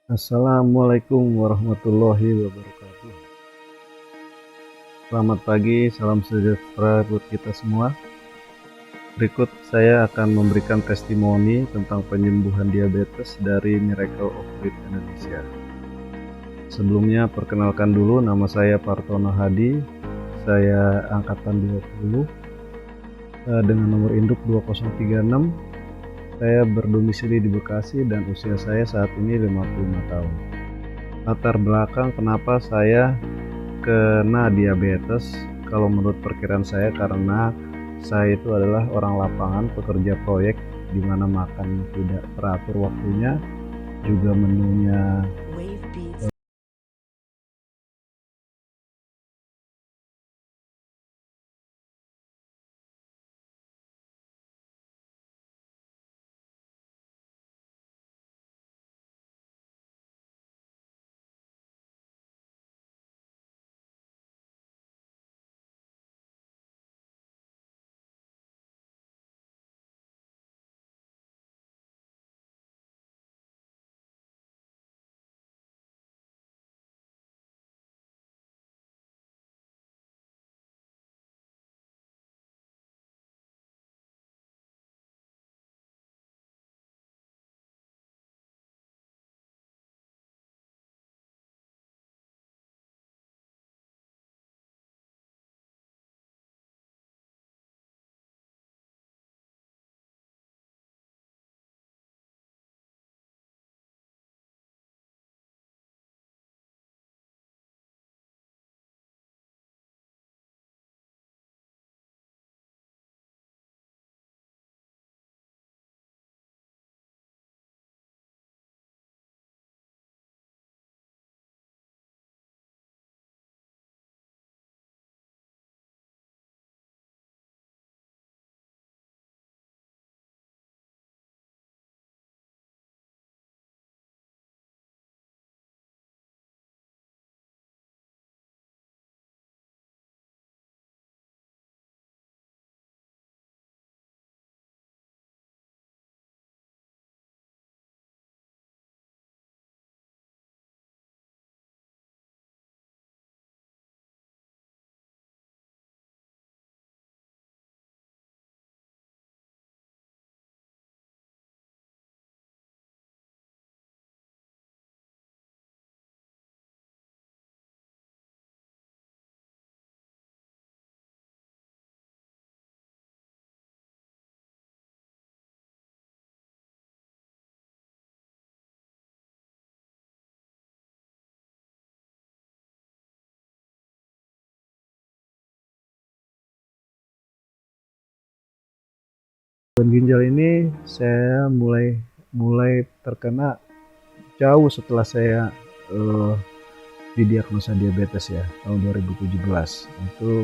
Assalamualaikum warahmatullahi wabarakatuh. Selamat pagi, salam sejahtera buat kita semua. Berikut saya akan memberikan testimoni tentang penyembuhan diabetes dari Miracle of Faith Indonesia. Sebelumnya perkenalkan dulu, nama saya Partono Hadi. Saya angkatan 20 dengan nomor induk 2036. Saya berdomisili di Bekasi dan usia saya saat ini 55 tahun. Latar belakang kenapa saya kena diabetes, kalau menurut perkiraan saya, karena saya itu adalah orang lapangan, pekerja proyek, di mana makan tidak teratur waktunya, juga menunya ginjal ini saya mulai terkena jauh setelah saya didiagnosa diabetes ya, tahun 2017. Itu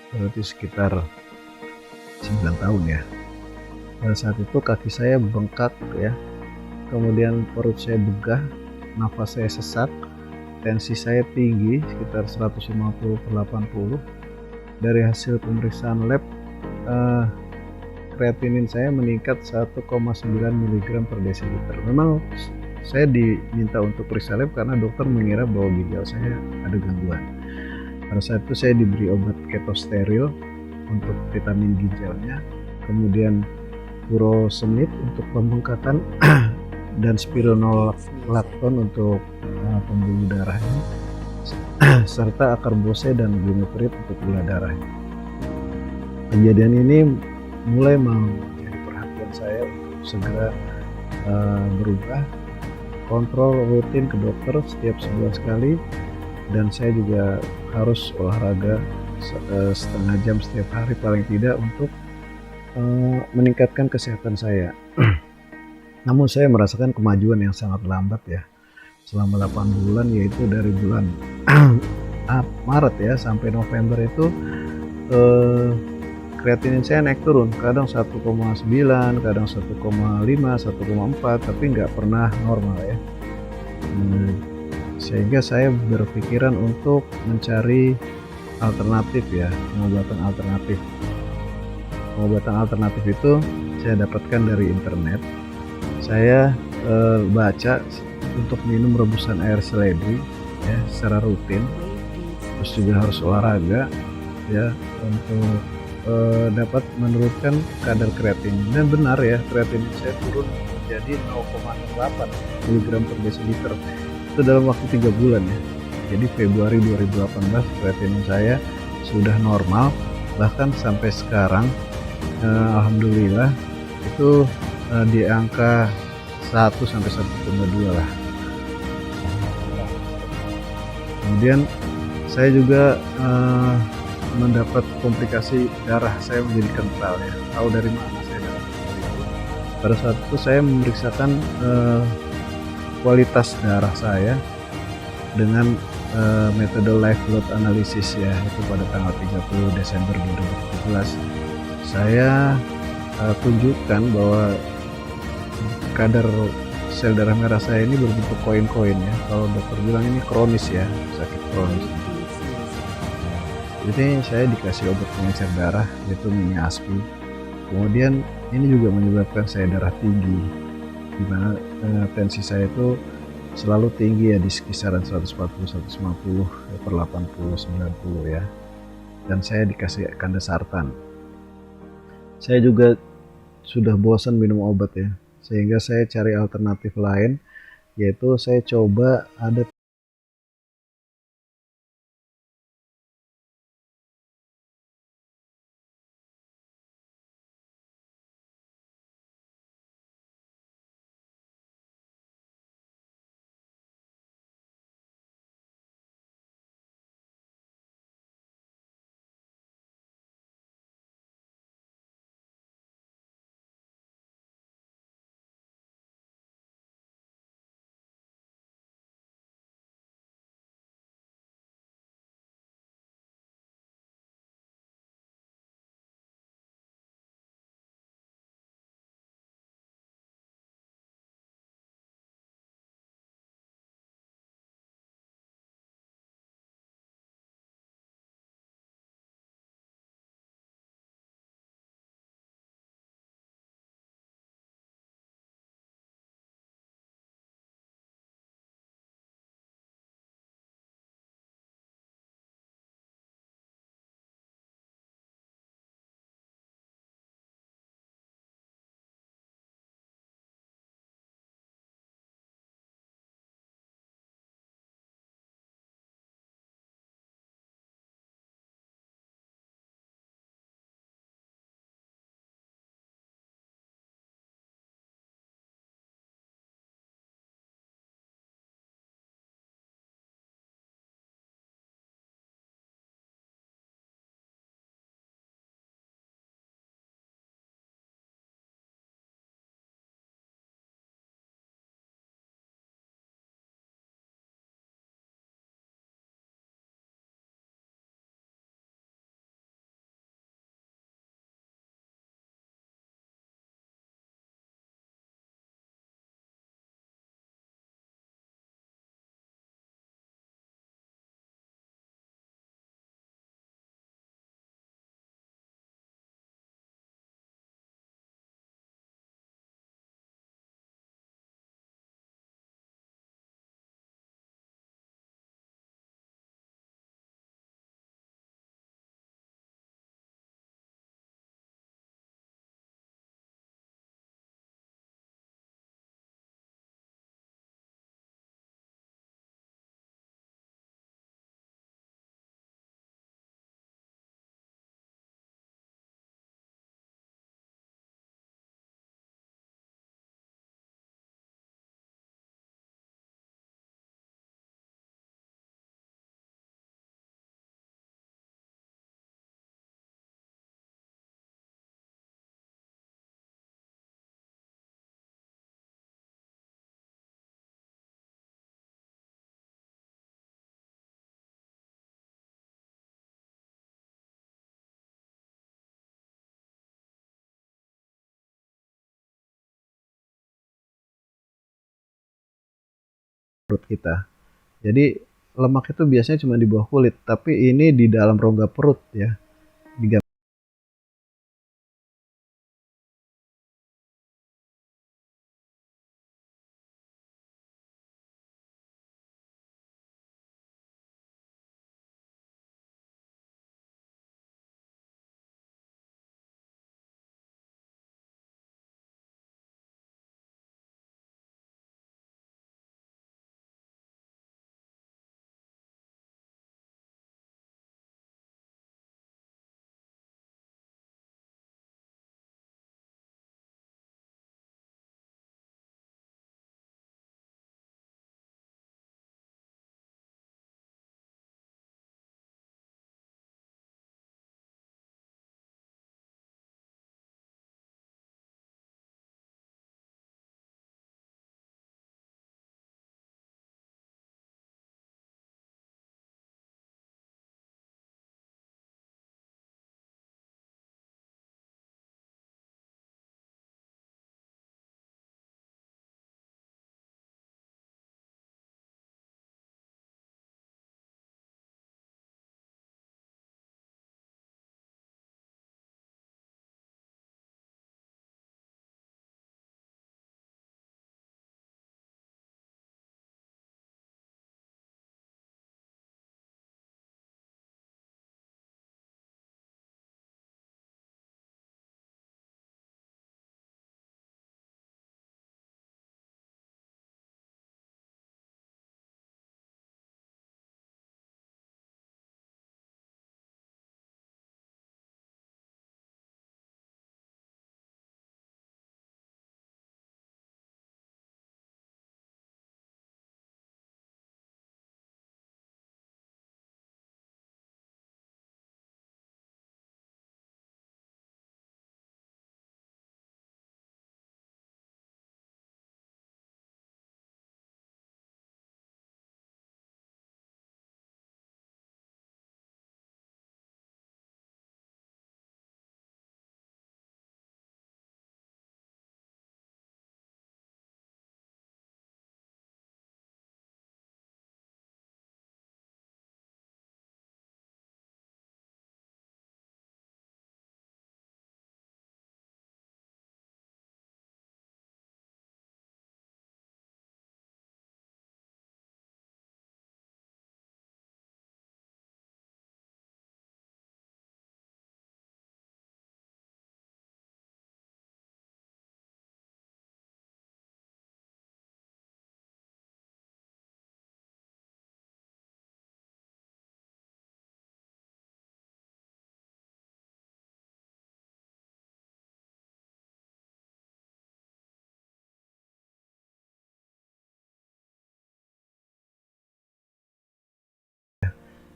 berarti sekitar 9 tahun ya. Pada saat itu kaki saya bengkak ya, kemudian perut saya begah, nafas saya sesak, tensi saya tinggi sekitar 150/80. Dari hasil pemeriksaan lab, kreatinin saya meningkat 1,9 mg per desiliter. Memang saya diminta untuk periksa lab karena dokter mengira bahwa ginjal saya ada gangguan. Pada saat itu saya diberi obat ketosteril untuk vitamin ginjalnya, kemudian furosemid untuk pembengkakan dan spironolakton untuk pembuluh darahnya, serta akarbose dan glumetrit untuk gula darahnya. Kejadian ini mulai menjadi perhatian saya untuk segera berubah, kontrol rutin ke dokter setiap sebulan sekali, dan saya juga harus olahraga setengah jam setiap hari paling tidak untuk meningkatkan kesehatan saya. Namun saya merasakan kemajuan yang sangat lambat ya, selama 8 bulan, yaitu dari bulan Maret ya sampai November itu kreatinin saya naik turun, kadang 1,9, kadang 1,5, 1,4, tapi nggak pernah normal ya. Sehingga saya berpikiran untuk mencari alternatif ya, pengobatan alternatif. Pengobatan alternatif itu saya dapatkan dari internet. Saya baca untuk minum rebusan air seledri ya secara rutin, terus juga harus olahraga ya untuk dapat menurunkan kadar kreatin. Dan benar ya, kreatin saya turun menjadi 0,8 miligram per desiliter itu dalam waktu 3 bulan ya. Jadi Februari 2018 kreatin saya sudah normal, bahkan sampai sekarang alhamdulillah itu di angka 1 sampai 1,2 lah. Kemudian saya juga mendapat komplikasi darah saya menjadi kental ya. Tahu dari mana saya dapat itu? Pada saat itu saya memeriksakan kualitas darah saya dengan metode live blood analysis ya, itu pada tanggal 30 Desember 2017. Saya tunjukkan bahwa kadar sel darah merah saya ini berbentuk koin-koin ya. Kalau dokter bilang ini kronis ya, sakit kronis. Jadi saya dikasih obat pengencer darah yaitu mini aspi. Kemudian ini juga menyebabkan saya darah tinggi, di mana tensi saya itu selalu tinggi ya di kisaran 140-150 per 80-90 ya. Dan saya dikasih kandasartan. Saya juga sudah bosan minum obat ya, sehingga saya cari alternatif lain, yaitu saya coba ada perut kita. Jadi lemak itu biasanya cuma di bawah kulit, tapi ini di dalam rongga perut ya. Di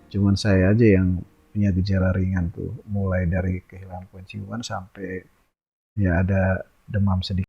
Cuman saya aja yang punya gejala ringan tuh, mulai dari kehilangan penciuman sampai ya ada demam sedikit.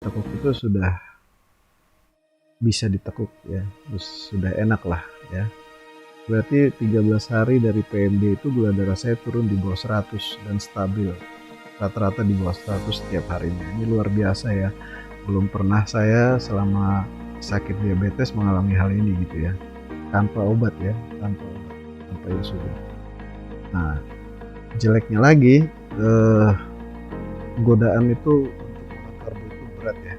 Tekuk itu sudah bisa ditekuk ya, terus sudah enak lah ya. Berarti 13 hari dari PMD itu gula darah saya turun di bawah 100 dan stabil. Rata-rata di bawah 100 setiap harinya. Ini luar biasa ya. Belum pernah saya selama sakit diabetes mengalami hal ini gitu ya. Tanpa obat ya, tanpa insulin. Nah, jeleknya lagi godaan itu untuk makan karbo itu berat ya.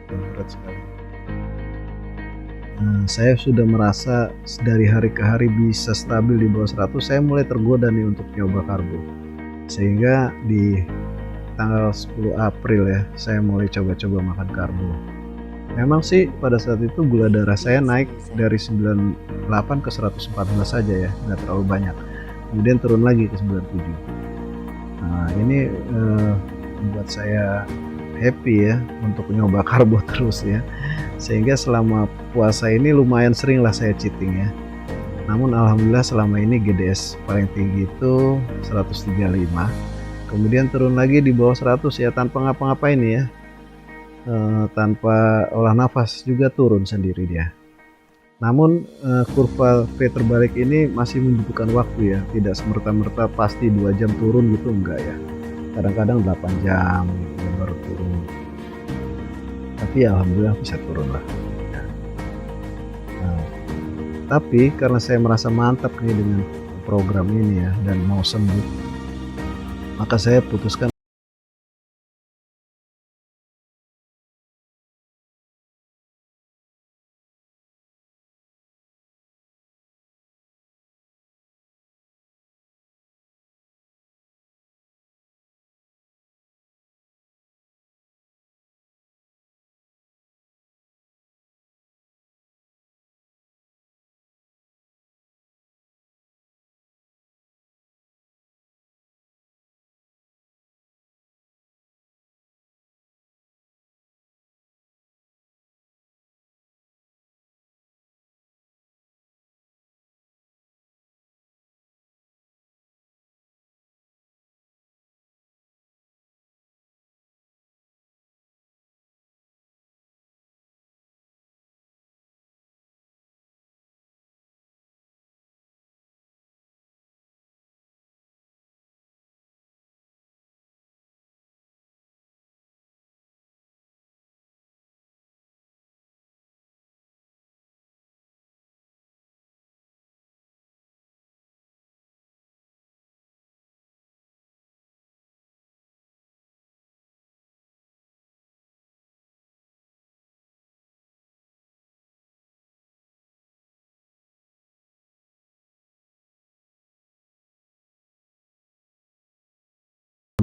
Berat sekali. Saya sudah merasa dari hari ke hari bisa stabil di bawah 100, saya mulai tergoda nih untuk nyoba karbo. Sehingga di tanggal 10 April ya, saya mulai coba-coba makan karbo. Memang sih pada saat itu gula darah saya naik dari 98 ke 114 saja ya, nggak terlalu banyak. Kemudian turun lagi ke 97. Nah, ini membuat saya happy ya untuk nyoba karbo terus ya. Sehingga selama puasa ini lumayan sering lah saya cheating ya. Namun alhamdulillah selama ini GDS paling tinggi itu 135. Kemudian turun lagi di bawah 100 ya tanpa ngapa-ngapain ya. Tanpa olah nafas juga turun sendiri dia. Namun kurva V terbalik ini masih membutuhkan waktu ya. Tidak semerta-merta pasti 2 jam turun gitu enggak ya. Kadang-kadang 8 jam gitu baru turun. Tapi ya alhamdulillah bisa turun lah. Nah, tapi karena saya merasa mantap nih dengan program ini ya dan mau sembuh, maka saya putuskan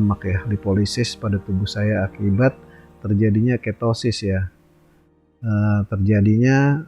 lemak ya, lipolisis pada tubuh saya akibat terjadinya ketosis ya. Terjadinya